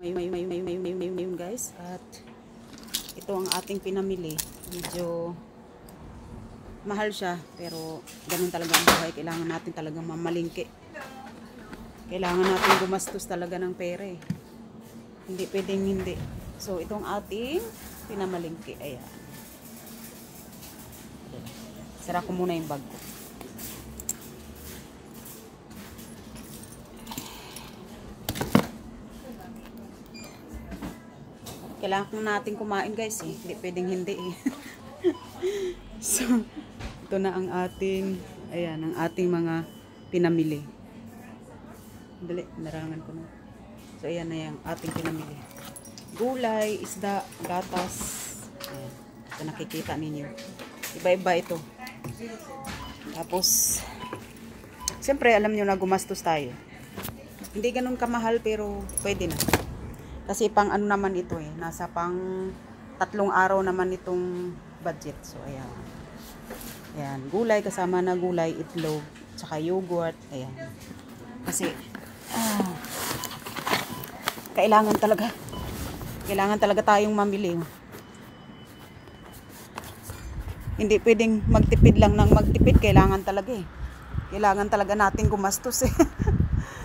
Ngayon guys, at ito ang ating pinamili. Medyo mahal siya, pero ganun talaga ang buhay. Kailangan natin talaga mamalingki. Kailangan natin gumastos talaga ng pera eh. Hindi pwedeng hindi. So itong ating pinamalingki. Ayan. Sara ko muna yung bag ko. Kailangan natin kumain guys eh. Hindi pwedeng hindi eh. So, ito na ang ating, ayan, ang ating mga pinamili. Dali, narangan ko na. So, ayan na yung ating pinamili. Gulay, isda, gatas. Ayan. Ito nakikita ninyo. Iba-iba ito. Tapos, siyempre, alam nyo na gumastos tayo. Hindi ganun kamahal pero pwede na. Kasi pang ano naman ito eh. Nasa pang 3 araw naman itong budget. So, ayan. Ayan. Gulay, kasama na gulay, itlog, tsaka yogurt. Ayan. Kasi, kailangan talaga tayong mamili. Hindi pwedeng magtipid lang ng magtipid. Kailangan talaga eh. Kailangan talaga natin gumastos eh.